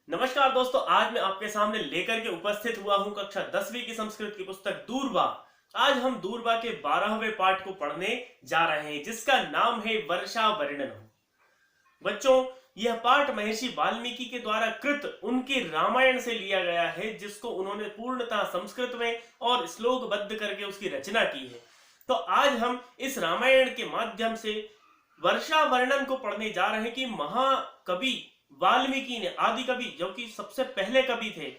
नमस्कार दोस्तों, आज मैं आपके सामने लेकर के उपस्थित हुआ हूं कक्षा 10वीं की संस्कृत की पुस्तक दूरबा। आज हम दूरबा के 12वें पाठ को पढ़ने जा रहे हैं, जिसका नाम है वर्षा वर्णनम। बच्चों, यह पाठ महर्षि वाल्मीकि के द्वारा कृत उनके रामायण से लिया गया है, जिसको उन्होंने पूर्णतः संस्कृत में और श्लोकबद्ध करके उसकी रचना की है। तो आज हम इस रामायण के माध्यम से वर्षा वर्णन को पढ़ने जा रहे हैं कि महाकवि वाल्मीकि ने, आदि कवि जो कि सबसे पहले कवि थे,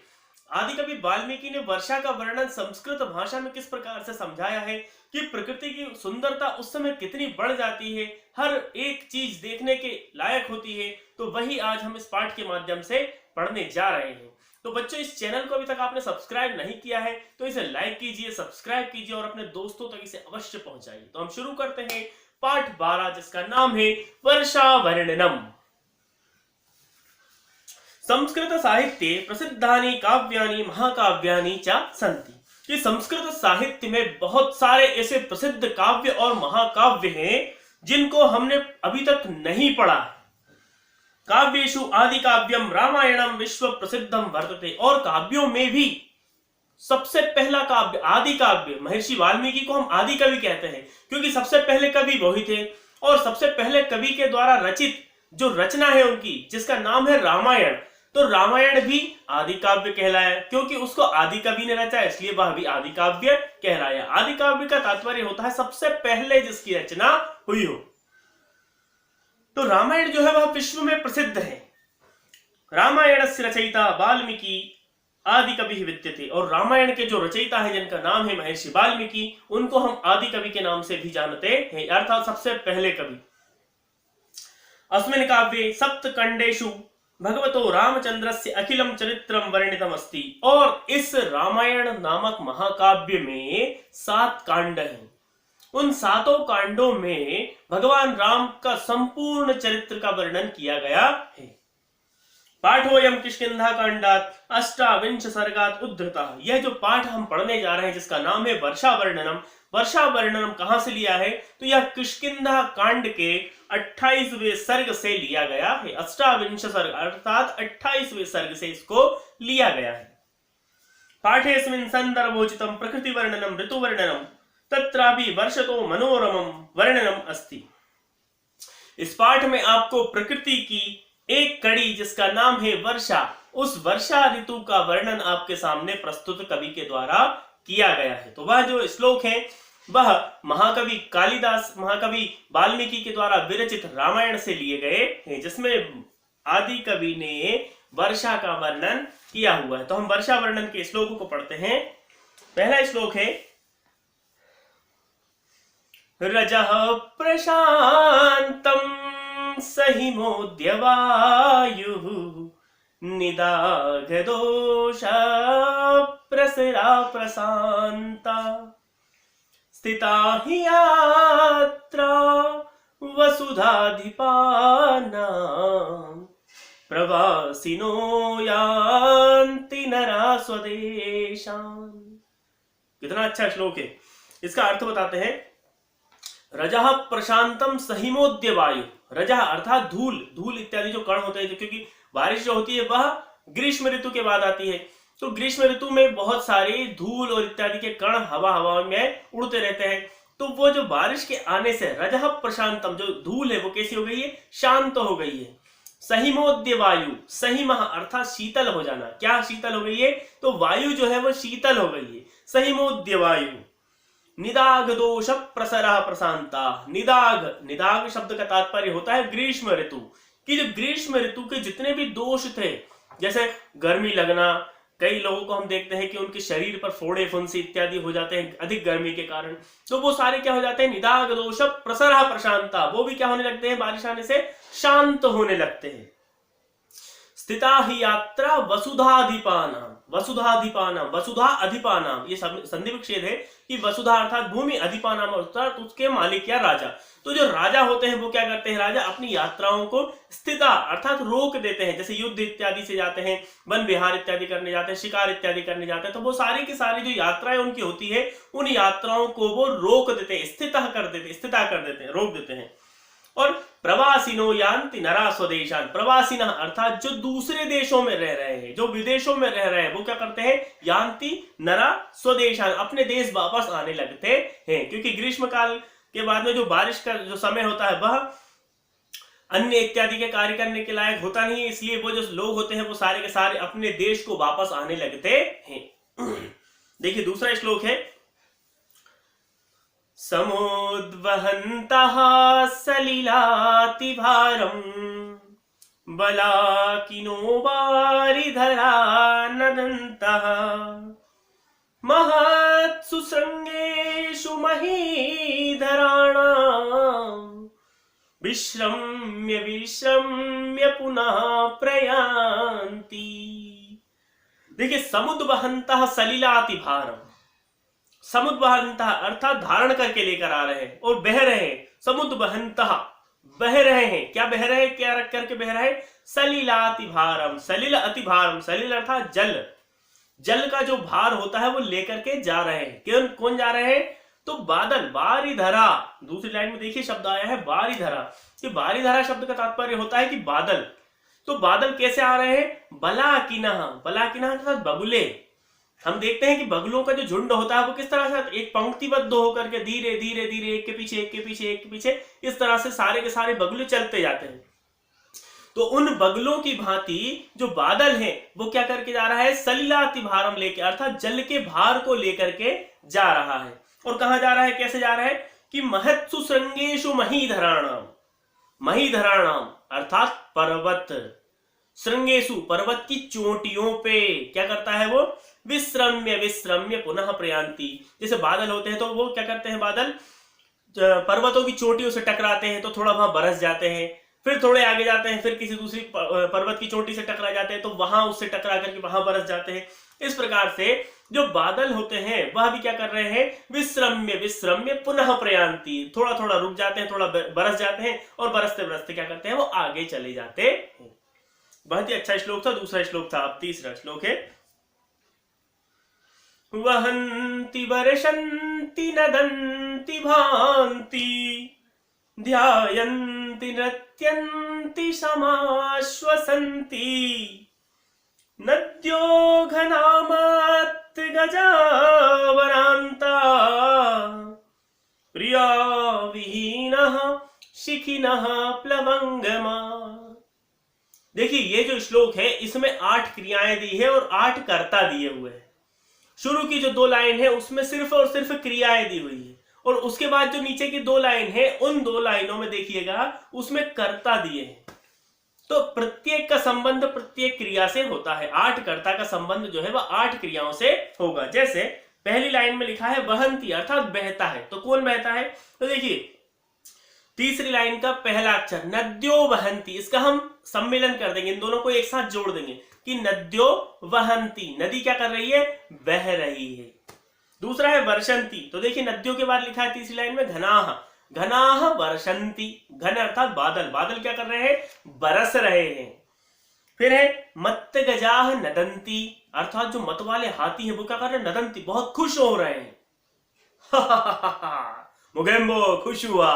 आदि कवि वाल्मीकि ने वर्षा का वर्णन संस्कृत भाषा में किस प्रकार से समझाया है कि प्रकृति की सुंदरता उस समय कितनी बढ़ जाती है, हर एक चीज देखने के लायक होती है। तो वही आज हम इस पाठ के माध्यम से पढ़ने जा रहे हैं। तो बच्चों, इस चैनल को अभी तक आपने सब्सक्राइब नहीं किया है तो इसे लाइक कीजिए, सब्सक्राइब कीजिए और अपने दोस्तों तक इसे अवश्य पहुंचाइए। तो हम शुरू करते हैं पाठ 12, जिसका नाम है वर्षा वर्णनम। संस्कृत साहित्ये प्रसिद्धानि काव्यानि महाकाव्यानि च सन्ति। कि संस्कृत साहित्य में बहुत सारे ऐसे प्रसिद्ध काव्य और महाकाव्य हैं जिनको हमने अभी तक नहीं पढ़ा है। काव्येषु आदि काव्यम रामायणम विश्व प्रसिद्धम वर्तते। और काव्यों में भी सबसे पहला काव्य आदि काव्य, महर्षि वाल्मीकि को हम आदि कवि कहते हैं क्योंकि सबसे पहले कवि वही थे। और सबसे पहले कवि के द्वारा रचित जो रचना है उनकी, जिसका नाम है रामायण, तो रामायण भी आदि काव्य कहलाया क्योंकि उसको आदि कवि ने रचा, इसलिए वह भी आदि काव्य कहलाया। आदि काव्य का तात्पर्य होता है सबसे पहले जिसकी रचना हुई हो। तो रामायण जो है वह विश्व में प्रसिद्ध है। रामायण से रचयिता वाल्मीकि आदि कवि विद्यते। और रामायण के जो रचयिता है जिनका नाम है महर्षि वाल्मीकि, उनको हम आदि कवि के नाम से भी जानते हैं, अर्थात सबसे पहले कवि। अस्मिन् काव्ये सप्तकंडेषु भगवतो रामचंद्रस्य अखिलम चरित्रम वर्णितम अस्ति। और इस रामायण नामक महाकाव्य में 7 कांड हैं। उन 7 कांडों में भगवान राम का संपूर्ण चरित्र का वर्णन किया गया है। पाठोयम किष्किंधा कांडात 28 सर्गात उद्धृतः। यह जो पाठ हम पढ़ने जा रहे हैं जिसका नाम है वर्षा वर्णनम, वर्षा वर्णनम कहां से लिया है तो यह किष्किंधा कांड के 28वें सर्ग से लिया गया है। 28 सर्ग अर्थात 28वें सर्ग से इसको लिया गया है। पाठेस्मिन् संदर्भोचितम प्रकृति वर्णनम ऋतु वर्णनम तत्रापि वर्षतो मनोरमम वर्णनम अस्ति। इस पाठ में आपको प्रकृति की एक कड़ी जिसका नाम है वर्षा, उस वर्षा ऋतु का वर्णन आपके सामने प्रस्तुत कवि के द्वारा किया गया है। तो वह जो श्लोक है वह महाकवि कालिदास, महाकवि वाल्मीकि के द्वारा विरचित रामायण से लिए गए हैं, जिसमें आदि कवि ने वर्षा का वर्णन किया हुआ है। तो हम वर्षा वर्णन के श्लोकों को पढ़ते हैं। पहला श्लोक है रजः प्रशांतम सहिमोद्य वायुः निदाघदोष प्रसरा प्रशांता स्थिता हि यात्रा वसुधाधिपानां प्रवासिनो यान्ति नरा स्वदेशान्। कितना अच्छा श्लोक है। इसका अर्थ बताते हैं। रजः प्रशांतम सहिमोद्य वायु। रजः अर्थात धूल, धूल इत्यादि जो कण होते हैं, क्योंकि बारिश जो होती है वह ग्रीष्म ऋतु के बाद आती है। तो ग्रीष्म ऋतु में बहुत सारे धूल और इत्यादि के कण हवा में उड़ते रहते हैं। तो वो जो बारिश के आने से रजः प्रशांतम, जो धूल है वो कैसी हो गई है, शांत हो गई है। सहिमोद्य वायु, सहिमः अर्थात शीतल हो जाना। क्या शीतल हो गई है तो वायु जो है वो शीतल हो गई है। सहिमोद्य वायु निदाघ दोष प्रसरः प्रशांता। निदाघ, निदाघ शब्द का तात्पर्य होता है ग्रीष्म ऋतु की। जो ग्रीष्म ऋतु के जितने भी दोष थे, जैसे गर्मी लगना, कई लोगों को हम देखते हैं कि उनके शरीर पर फोड़े फुंसी इत्यादि हो जाते हैं अधिक गर्मी के कारण, तो वो सारे क्या हो जाते हैं, निदाघ दोष प्रसरः प्रशांता, वो भी क्या होने लगते हैं, बारिश आने से शांत होने लगते हैं। स्थिता ही यात्रा वसुधाधिपानाम, वसुधाधिपानाम, वसुधा अधिपानाम, ये संधि विच्छेद है कि वसुधा अर्थात भूमि, अधिपानाम अर्थात उसके मालिक या राजा। तो जो राजा होते हैं वो क्या करते हैं, राजा अपनी यात्राओं को स्थिता अर्थात रोक देते हैं। जैसे युद्ध इत्यादि से जाते हैं, वन विहार इत्यादि करने जाते हैं, शिकार इत्यादि करने जाते हैं, तो वो सारी की सारी जो यात्राएं उनकी होती है उन यात्राओं को वो रोक देते हैं, स्थिता कर देते हैं, रोक देते हैं। और प्रवासिनो यान्ति नरा स्वदेशान, प्रवासिना अर्थात जो दूसरे देशों में रह रहे हैं, जो विदेशों में रह रहे हैं, वो क्या करते हैं, यान्ति नरा स्वदेशान, अपने देश वापस आने लगते हैं। क्योंकि ग्रीष्म काल के बाद में जो बारिश का जो समय होता है वह अन्य इत्यादि के कार्य करने के लायक होता नहीं है, इसलिए वो जो लोग होते हैं वो सारे के सारे अपने देश को वापस आने लगते हैं। देखिए दूसरा श्लोक है, समुद्वहन्तः सलिलातिभारम् बलाकिनो वारिधरा नदन्तः महत्सु शृङ्गेषु महीधराणाम् विश्रम्य विश्रम्य पुनः प्रयान्ति। देखिए समुद्वहन्तः सलिलातिभारम्, समुद्वहन्तः अर्थात धारण करके लेकर आ रहे हैं और बह रहे हैं, समुद्वहन्तः बह रहे हैं, क्या बह रहे हैं, क्या रख करके बह रहे हैं, सलिलातिभारम, सलिल अतिभारम, सलिल अर्थात जल, जल का जो भार होता है वो लेकर के जा रहे हैं। कौन जा रहे हैं, तो बादल, बारिधरा, दूसरी लाइन में देखिए शब्द आया है बारिधरा, कि बारिधरा शब्द का तात्पर्य होता है कि बादल। तो बादल कैसे आ रहे हैं, बलाकिनः, बलाकिनः अर्थात बगुले। हम देखते हैं कि बगुलों का जो झुंड होता है वो किस तरह से एक पंक्तिबद्ध होकर के धीरे धीरे धीरे एक के पीछे एक के पीछे एक के पीछे इस तरह से सारे के सारे बगुले चलते जाते हैं। तो उन बगुलों की भांति जो बादल है वो क्या करके जा रहा है, सलिलातिभारम लेके, अर्थात जल के भार को लेकर के जा रहा है। और कहां जा रहा है, कैसे जा रहा है, कि महत्सु श्रृंगेषु महीधराणाम, महीधराणाम अर्थात पर्वत, श्रृंगेषु पर्वत की चोटियों पे क्या करता है वो, विश्रम्य विश्रम्य पुनः प्रयान्ति। जैसे बादल होते हैं तो वो क्या करते हैं, बादल पर्वतों की चोटियों से टकराते हैं तो थोड़ा वहां बरस जाते हैं, फिर थोड़े आगे जाते हैं, फिर किसी दूसरी पर्वत की चोटी से टकरा जाते हैं तो वहां उससे टकरा करके वहां बरस जाते हैं। इस प्रकार से जो बादल होते हैं वह भी क्या कर रहे हैं, विश्रम्य विश्रम्य पुनः प्रयान्ति, थोड़ा थोड़ा रुक जाते हैं, थोड़ा बरस जाते हैं और बरसते बरसते क्या करते हैं, वो आगे चले जाते हैं। बहुत ही अच्छा श्लोक था। दूसरा श्लोक था, अब तीसरा श्लोक है, वहन्ति वर्षन्ति नदन्ति भान्ति ध्यायन्ति नृत्यन्ति समाश्वसन्ति नद्यो घनामत् गजावरान्ता प्रिया विहीनः शिखिनः प्लवंगमा। देखिए ये जो श्लोक है इसमें 8 क्रियाएं दी है और 8 कर्ता दिए हुए हैं। शुरू की जो 2 लाइन है उसमें सिर्फ और सिर्फ क्रियाएं दी हुई है और उसके बाद जो नीचे की 2 लाइन है उन 2 लाइनों में देखिएगा उसमें कर्ता दिए हैं। तो प्रत्येक का संबंध प्रत्येक क्रिया से होता है। 8 कर्ता का संबंध जो है वह 8 क्रियाओं से होगा। जैसे पहली लाइन में लिखा है वहंती अर्थात बहता है, तो कौन बहता है, तो देखिए तीसरी लाइन का पहला अक्षर नद्यो वहंती, इसका हम सम्मिलन कर देंगे, इन दोनों को एक साथ जोड़ देंगे कि नद्यो वहंती, नदी क्या कर रही है, बह रही है। दूसरा है वर्षंती, तो देखिए नदियों के बाद लिखा है तीसरी लाइन में घनाह, घनाह वर्षंती, घन अर्थात बादल, बादल क्या कर रहे हैं, बरस रहे हैं। फिर है मत्त गजाह नदंती, अर्थात जो मत वाले हाथी हैं वो क्या कर रहे हैं, नदंती, बहुत खुश हो रहे हैं। मुगेम्बो खुश हुआ।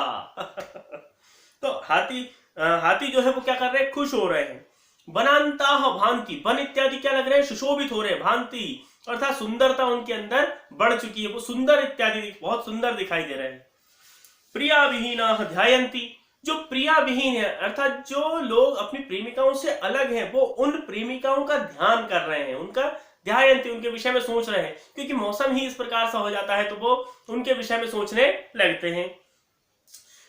तो हाथी जो है वो क्या कर रहे हैं, खुश हो रहे हैं। वनांता भांति, वन इत्यादि क्या लग रहे हैं, सुशोभित हो रहे हैं। भांति अर्थात सुंदरता उनके अंदर बढ़ चुकी है, वो सुंदर इत्यादि बहुत सुंदर दिखाई दे रहे हैं। प्रिया विहीना ध्यायन्ति, जो प्रिया विहीन है अर्थात जो लोग अपनी प्रेमिकाओं से अलग हैं वो उन प्रेमिकाओं का ध्यान कर रहे हैं, उनका ध्यायन्ति, उनके विषय में सोच रहे हैं, क्योंकि मौसम ही इस प्रकार से हो जाता है तो वो उनके विषय में सोचने लगते हैं।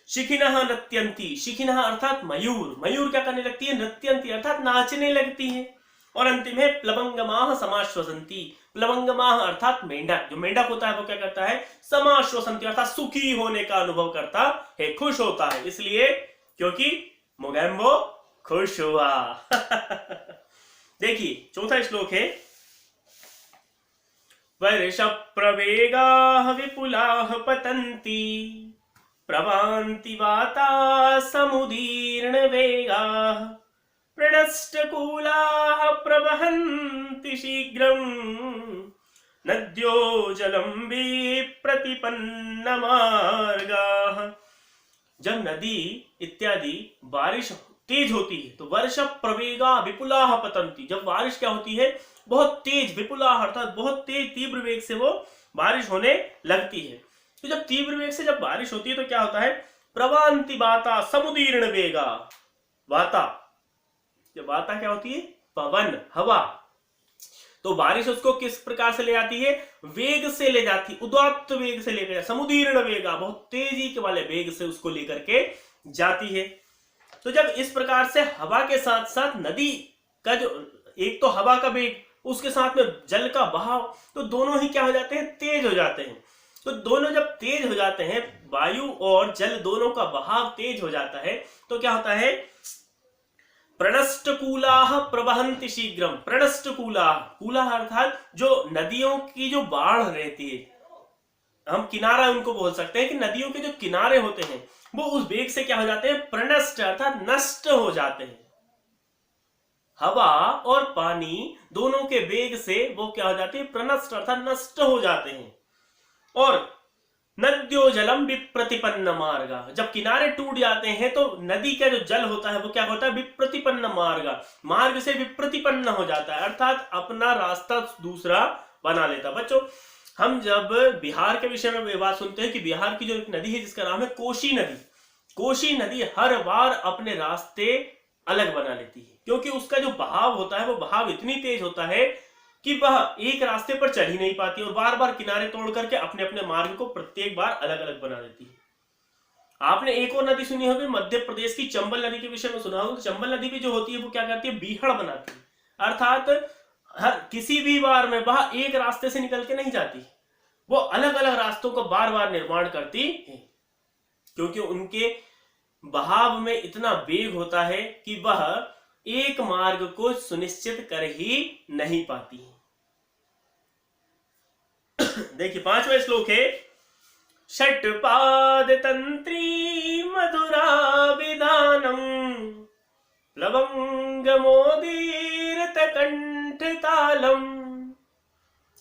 शिखिनः नृत्यन्ति, शिखिनः अर्थात मयूर, मयूर क्या करने लगती है, नृत्यन्ति अर्थात नाचने लगती है। और अंतिम है प्लवंगमाः समाश्वसन्ति, प्लवंगमाः अर्थात मेंढक, जो मेंढक होता है वो क्या करता है, समाश्वसन्ति अर्थात सुखी होने का अनुभव करता है, खुश होता है, इसलिए क्योंकि मोगेम्बो खुश हुआ। देखिए चौथा श्लोक है वर्ष प्रवेगाः विपुलाः पतन्ति प्रवान्ति वाता समुदीर्ण वेगाः प्रणष्टकूलाः प्रवहन्ति शीघ्रम् नद्यो जलं विप्रतिपन्न मार्गाः जब नदी इत्यादि बारिश तेज होती है तो वर्ष प्रवेगा विपुलाह पतंती, जब बारिश क्या होती है बहुत तेज, विपुलाह अर्थात बहुत तेज तीव्र वेग से वो बारिश होने लगती है। तो जब तीव्र वेग से जब बारिश होती है तो क्या होता है, प्रवांति बाता समुदीर्ण वेगा, वाता, जब वाता क्या होती है पवन हवा, तो बारिश उसको किस प्रकार से ले जाती है, वेग से ले जाती, उदात्त वेग से लेकर, समुदीर्ण वेगा, बहुत तेजी के वाले वेग से उसको लेकर के जाती है। तो जब इस प्रकार से हवा के साथ साथ नदी का जो, एक तो हवा का वेग, उसके साथ में जल का बहाव, तो दोनों ही क्या हो जाते हैं, तेज हो जाते हैं। तो दोनों जब तेज हो जाते हैं, वायु और जल दोनों का बहाव तेज हो जाता है, तो क्या होता है, प्रणष्टकूलाः प्रवहन्ति शीघ्रम। प्रणष्टकूलाः, कूलाः अर्थात जो नदियों की जो बाढ़ रहती है, हम किनारा उनको बोल सकते हैं कि नदियों के जो किनारे होते हैं वो उस वेग से क्या हो जाते हैं, प्रणष्ट अर्थात नष्ट हो जाते हैं। हवा और पानी दोनों के वेग से वो क्या हो जाते हैं, प्रणष्ट अर्थात नष्ट हो जाते हैं। और नद्यो जलम विप्रतिपन्न मार्ग, जब किनारे टूट जाते हैं तो नदी का जो जल होता है वो क्या होता है, विप्रतिपन्न मार्ग, मार्ग से विप्रतिपन्न हो जाता है, अर्थात अपना रास्ता दूसरा बना लेता। बच्चों हम जब बिहार के विषय में बात सुनते हैं कि बिहार की जो एक नदी है जिसका नाम है कोशी नदी, कोशी नदी हर बार अपने रास्ते अलग बना लेती है, क्योंकि उसका जो बहाव होता है वो बहाव इतनी तेज होता है कि वह एक रास्ते पर चढ़ ही नहीं पाती और बार बार किनारे तोड़ करके अपने अपने मार्ग को प्रत्येक बार अलग अलग बना देती है। आपने एक और नदी सुनी होगी मध्य प्रदेश की चंबल नदी के विषय में सुना होगा। चंबल नदी भी जो होती है वो क्या करती है, बीहड़ बनाती है, अर्थात हर किसी भी बार में वह एक रास्ते से निकल के नहीं जाती, वो अलग अलग रास्तों का बार बार निर्माण करती है, क्योंकि उनके बहाव में इतना वेग होता है कि वह एक मार्ग को सुनिश्चित कर ही नहीं पाती। देखिए 5वां श्लोक है, षट्पाद तंत्री मधुरा विधानम प्लवंग मोदीरत कंठ तालम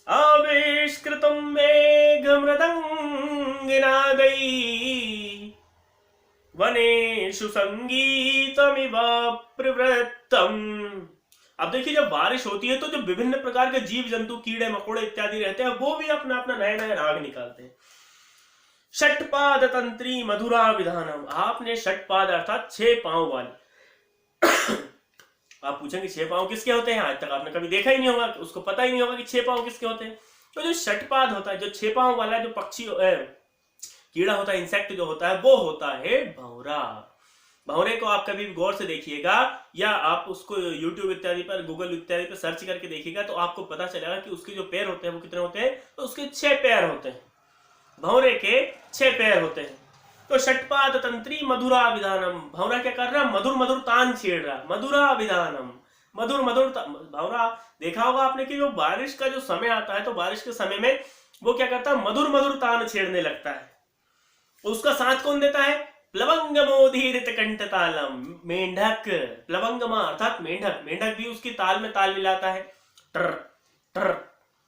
आविष्कृतम मेघ मृदंगिनादै वनेषु संगीतमिव प्रवृत्तम। अब देखिए जब बारिश होती है तो जो विभिन्न प्रकार के जीव जंतु, कीड़े मकोड़े इत्यादि रहते हैं वो भी अपना अपना नए नए राग निकालते हैं। षट्पाद तंत्री मधुरा विधानम, आपने षट्पाद अर्थात 6 पांव वाले आप पूछेंगे 6 पांव किसके होते हैं, आज तक आपने कभी देखा ही नहीं होगा, उसको पता ही नहीं होगा कि 6 पांव किसके होते हैं। तो जो षट्पाद होता है, जो 6 पांव वाला जो पक्षी कीड़ा होता है, इंसेक्ट जो होता है वो होता है भंवरा। भंवरे को आप कभी गौर से देखिएगा या आप उसको YouTube इत्यादि पर, गूगल इत्यादि पर सर्च करके देखिएगा तो आपको पता चलेगा कि उसके जो पैर होते हैं वो कितने होते हैं, तो उसके 6 पैर होते हैं, भंवरे के 6 पैर होते हैं। तो षट्पाद तंत्री मधुरा विधानम, भंवरा क्या कर रहा है, मधुर मधुर तान छेड़ रहा है, मधुरा विधानम, मधुर मधुर भंवरा। देखा होगा आपने कि जो बारिश का जो समय आता है तो बारिश के समय में वो क्या करता है, मधुर मधुर तान छेड़ने लगता है। उसका साथ कौन देता है, प्लवंग मोदीरित कंठ तालम, मेंढक, प्लवंगमा अर्थात मेंढक, मेंढक भी उसकी ताल में ताल मिलाता है, टर टर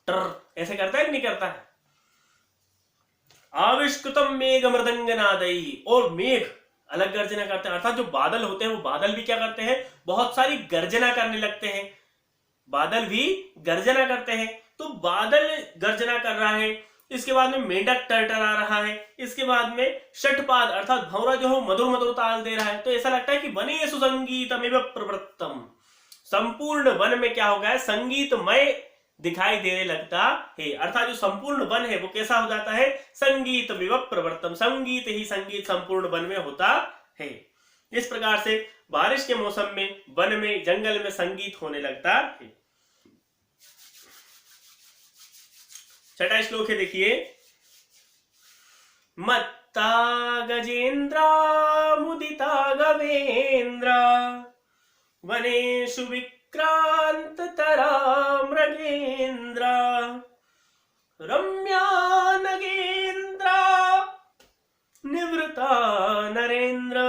टर ऐसे करता है कि नहीं करता है। आविष्कृतम मेघ मृदंग नादई, और मेघ अलग गर्जना करते हैं, अर्थात जो बादल होते हैं वो बादल भी क्या करते हैं, बहुत सारी गर्जना करने लगते हैं, बादल भी गर्जना करते हैं। तो बादल गर्जना कर रहा है, इसके बाद में मेंढक टरटरा रहा है, इसके बाद में षट्पाद अर्थात भंवरा जो है मधुर मधुर ताल दे रहा है। तो ऐसा लगता है कि वनेषु संगीतमिव प्रवृत्तम, संपूर्ण वन में क्या हो गया है, संगीतमय दिखाई देने लगता है, अर्थात जो संपूर्ण वन है वो कैसा हो जाता है, संगीतमिव प्रवृत्तम, संगीत ही संगीत संपूर्ण वन में होता है। इस प्रकार से बारिश के मौसम में वन में, जंगल में संगीत होने लगता है। 6वां श्लोक है, देखिए, मत्ता गजेन्द्रा मुदिता गवेन्द्रा वनेषु विक्रांत तरा मृगेन्द्रा रम्या नगेन्द्रा निवृता नरेन्द्र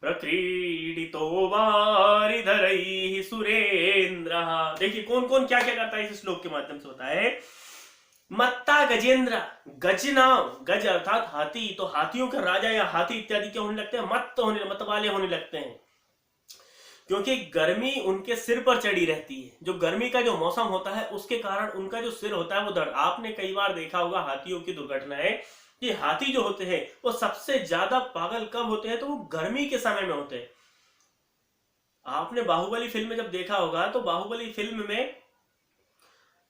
प्रक्रीडितो वारिधरैः सुरेन्द्र। देखिए कौन कौन क्या क्या करता है इस श्लोक के माध्यम से होता है। मत्ता गजेंद्र, गज नाम, गज अर्थात हाथी, तो हाथियों का राजा या हाथी इत्यादि क्या होने लगते हैं, मत वाले होने लगते हैं, क्योंकि गर्मी उनके सिर पर चढ़ी रहती है। जो गर्मी का जो मौसम होता है उसके कारण उनका जो सिर होता है वो दर्द, आपने कई बार देखा होगा हाथियों की दुर्घटनाएं, कि हाथी जो होते हैं वो सबसे ज्यादा पागल कब होते हैं, तो वो गर्मी के समय में होते हैं। आपने बाहुबली फिल्म में जब देखा होगा तो बाहुबली फिल्म में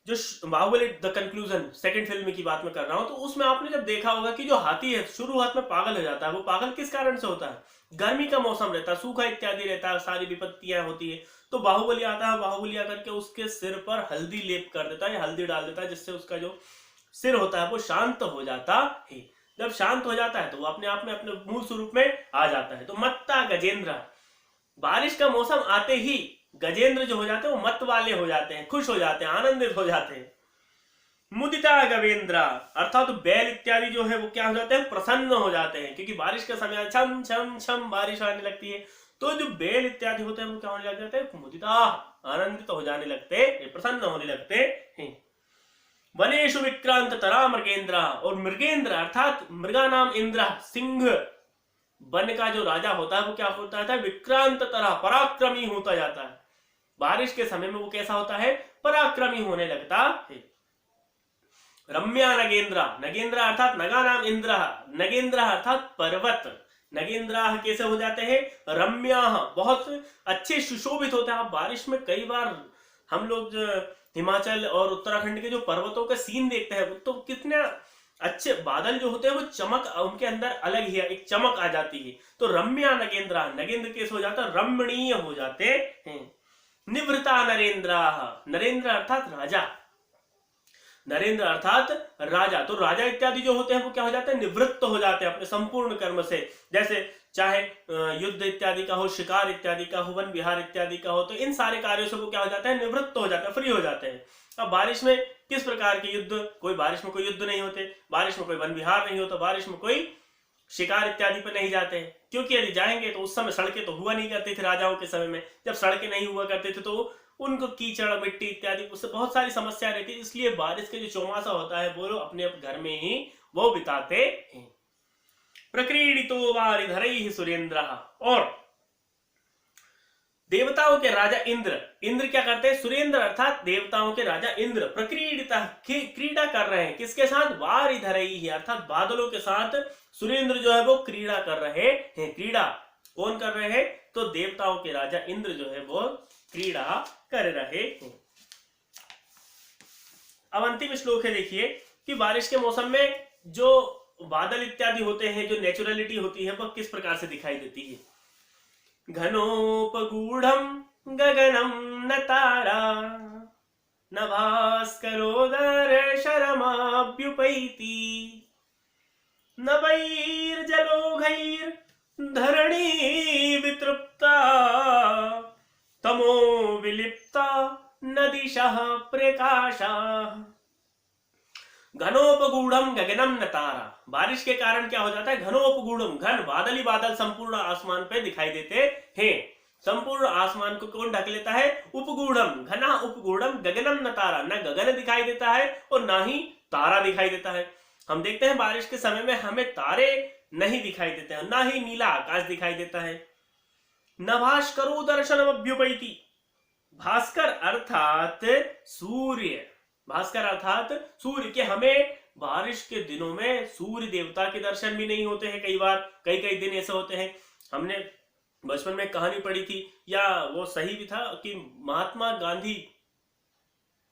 जो Baahubali the conclusion second film की बात मैं कर रहा हूं, तो उसमें आपने जब देखा होगा कि जो हाथी है शुरुआत में पागल हो जाता है, वो पागल किस कारण से होता है, गर्मी का मौसम रहता है, सूखा इत्यादि रहता है, सारी विपत्तियां होती है, तो बाहुबली आता है, बाहुबली आकर के उसके सिर पर हल्दी लेप कर देता है, हल्दी डाल देता है, जिससे उसका जो सिर होता है वो शांत हो जाता है। जब शांत हो जाता है तो वो अपने आप में अपने मूल स्वरूप में आ जाता है। तो मत्ता गजेंद्र, बारिश का मौसम आते ही गजेंद्र जो हो जाते हैं वो मत वाले हो जाते हैं, खुश हो जाते हैं, आनंदित हो जाते हैं। मुदिता गवेंद्र अर्थात तो बैल इत्यादि जो है वो क्या हो जाते हैं, प्रसन्न हो जाते हैं, क्योंकि बारिश का समय छम छम छम बारिश आने लगती है, तो जो बैल इत्यादि होते हैं वो क्या होने लग जाते हैं, मुदिता, आनंदित हो जाने लगते हैं, प्रसन्न होने लगते हैं। वनेशु विक्रांत तरा मृगेंद्र, और मृगेंद्र अर्थात मृगा नाम इंद्र, सिंह, वन का जो राजा होता है वो क्या होता है, विक्रांत तरह पराक्रमी होता जाता है। बारिश के समय में वो कैसा होता है, पराक्रमी होने लगता है। रम्या नगेंद्र, नगेंद्र अर्थात नगा नाम इंद्र, नगेंद्र अर्थात पर्वत, नगेंद्र कैसे हो जाते हैं, रम्या, बहुत अच्छे सुशोभित होते हैं। आप बारिश में कई बार हम लोग हिमाचल और उत्तराखंड के जो पर्वतों का सीन देखते हैं तो कितने अच्छे बादल जो होते हैं वो चमक उनके अंदर अलग ही है, एक चमक आ जाती है। तो रम्या नगेंद्र, नगेंद्र कैसे हो जाता है, रमणीय हो जाते हैं। निवृता नरेंद्र, नरेंद्र अर्थात राजा, नरेंद्र अर्थात राजा, तो राजा इत्यादि जो होते हैं वो क्या हो जाते हैं, निवृत्त हो जाते हैं अपने संपूर्ण कर्म से, जैसे चाहे युद्ध इत्यादि का हो, शिकार इत्यादि का हो, वन विहार इत्यादि का हो, तो इन सारे कार्यों से वो क्या हो जाता है, निवृत्त हो जाता है, फ्री हो जाते हैं। अब बारिश में किस प्रकार के युद्ध, कोई बारिश में कोई युद्ध नहीं होते, बारिश में कोई वन विहार नहीं होता, बारिश में कोई शिकार इत्यादि पर नहीं जाते हैं, क्योंकि यदि जाएंगे तो उस समय सड़कें तो हुआ नहीं करती थी राजाओं के समय में, जब सड़कें नहीं हुआ करते थे तो उनको कीचड़ मिट्टी इत्यादि उससे बहुत सारी समस्या रहती है, इसलिए बारिश के जो चौमासा होता है वो अपने घर में ही वो बिताते हैं। प्रक्रीडितो वारिधरैः सुरेंद्र, और देवताओं के राजा इंद्र, इंद्र क्या करते हैं, सुरेंद्र अर्थात देवताओं के राजा इंद्र, प्रक्रीडिता क्रीड़ा कर रहे हैं, किसके साथ, वारिधरैः अर्थात बादलों के साथ सुरेंद्र जो है वो क्रीड़ा कर रहे हैं। क्रीड़ा कौन कर रहे हैं, तो देवताओं के राजा इंद्र जो है वो क्रीड़ा कर रहे हैं। अब अंतिम श्लोक है, देखिए कि बारिश के मौसम में जो बादल इत्यादि होते हैं, जो नेचुरलिटी होती है वह किस प्रकार से दिखाई देती है। घनोपगूढ़म गगनम न तारा, न भास्करोदर शरमाभ्युपैति, न वैर्जलोघैर् धरणी वितृप्ता, तमो विलिप्ता नदिशः प्रकाशाः। घनोपगूढ़म गगनम न तारा, बारिश के कारण क्या हो जाता है, घनोपगूढ़म, घन बादली बादल संपूर्ण आसमान पे दिखाई देते हैं। संपूर्ण आसमान को कौन ढक लेता है, उपगूढ़म, घना उपगूढ़म गगनम न तारा, न गगन दिखाई देता है और ना ही तारा दिखाई देता है। हम देखते हैं बारिश के समय में हमें तारे नहीं दिखाई देते हैं, ना ही नीला आकाश दिखाई देता है। न भास्करो दर्शनमभ्युपैति, भास्कर अर्थात सूर्य, भास्कर अर्थात सूर्य, के हमें बारिश के दिनों में सूर्य देवता के दर्शन भी नहीं होते हैं। कई बार कई कई दिन ऐसे होते हैं, हमने बचपन में कहानी पढ़ी थी, या वो सही भी था कि महात्मा गांधी,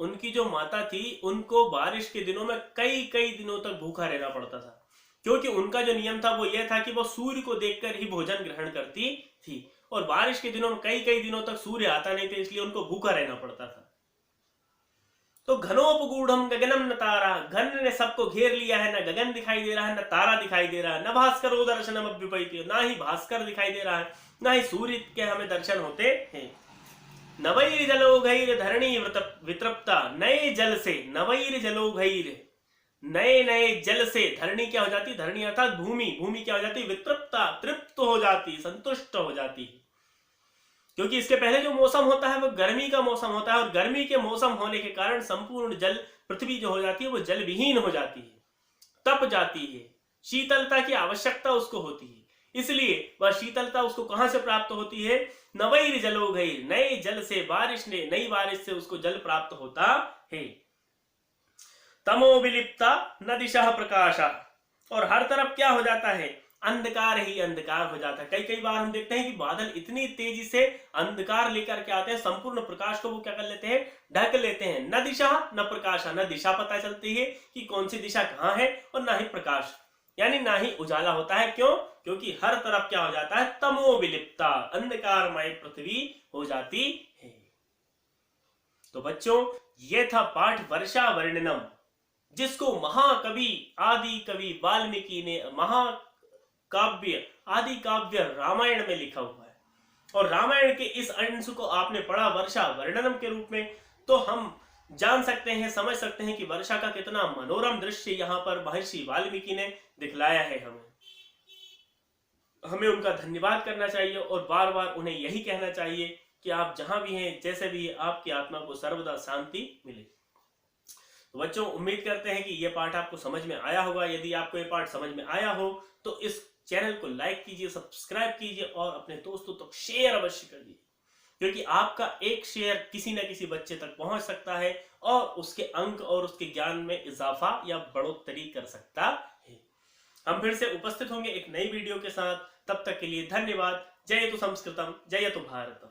उनकी जो माता थी उनको बारिश के दिनों में कई कई दिनों तक भूखा रहना पड़ता था, क्योंकि उनका जो नियम था वो यह था कि वो सूर्य को देखकर ही भोजन ग्रहण करती थी, और बारिश के दिनों में कई कई दिनों तक सूर्य आता नहीं था, इसलिए उनको भूखा रहना पड़ता था। तो घनोपगूढ़म गगनम न तारा, घन ने सबको घेर लिया है, न गगन दिखाई दे रहा है, न तारा दिखाई दे रहा है, न भास्करो दर्शनमभ्युपैति, ना ही भास्कर दिखाई दे रहा है, ना ही सूर्य के हमें दर्शन होते हैं। नवैर जलोघैर धरणी वितृप्ता, नए जल से, नवैर जलोघैर, नए नए जल से धरणी क्या हो जाती, धरणी अर्थात भूमि, भूमि क्या हो जाती, वितृप्ता, तृप्त हो जाती, संतुष्ट हो जाती है, क्योंकि इसके पहले जो मौसम होता है वो गर्मी का मौसम होता है, और गर्मी के मौसम होने के कारण संपूर्ण जल पृथ्वी जो हो जाती है वो जल विहीन हो जाती है, तप जाती है, शीतलता की आवश्यकता उसको होती है। इसलिए वह शीतलता उसको कहां से प्राप्त होती है? नवैर जलोघैर, नए जल से, बारिश ने, नई बारिश से उसको जल प्राप्त होता है। तमो विलिप्ता न दिशा प्रकाशा, और हर तरफ क्या हो जाता है? अंधकार ही अंधकार हो जाता है। कई कई बार हम देखते हैं कि बादल इतनी तेजी से अंधकार लेकर के आते हैं, संपूर्ण प्रकाश को वो क्या कर लेते हैं? ढक लेते हैं। न दिशा न प्रकाशा, न दिशा पता चलती है कि कौन सी दिशा कहां है, और ना ही प्रकाश, यानी ना ही उजाला होता है। क्यों? क्योंकि हर तरफ क्या हो जाता है? तमो विलिप्ता, अंधकारमय पृथ्वी हो जाती है। तो बच्चों, ये था पाठ वर्षा वर्णनम, जिसको महाकवि आदि कवि वाल्मीकि ने महाकाव्य आदि काव्य रामायण में लिखा हुआ है। और रामायण के इस अंश को आपने पढ़ा वर्षा वर्णनम के रूप में, तो हम जान सकते हैं, समझ सकते हैं कि वर्षा का कितना मनोरम दृश्य यहाँ पर महर्षि वाल्मीकि ने दिखलाया है। हमें उनका धन्यवाद करना चाहिए, और बार बार उन्हें यही कहना चाहिए कि आप जहां भी हैं, जैसे भी हैं, आपकी आत्मा को सर्वदा शांति मिले। तो बच्चों, उम्मीद करते हैं कि यह पाठ आपको समझ में आया होगा। यदि आपको यह पाठ समझ में आया हो तो इस चैनल को लाइक कीजिए, सब्सक्राइब कीजिए, और अपने दोस्तों तक शेयर अवश्य करिए, क्योंकि आपका एक शेयर किसी न किसी बच्चे तक पहुंच सकता है और उसके अंक और उसके ज्ञान में इजाफा या बढ़ोतरी कर सकता है। हम फिर से उपस्थित होंगे एक नई वीडियो के साथ। तब तक के लिए धन्यवाद। जयतु संस्कृतम, जयतु भारतम।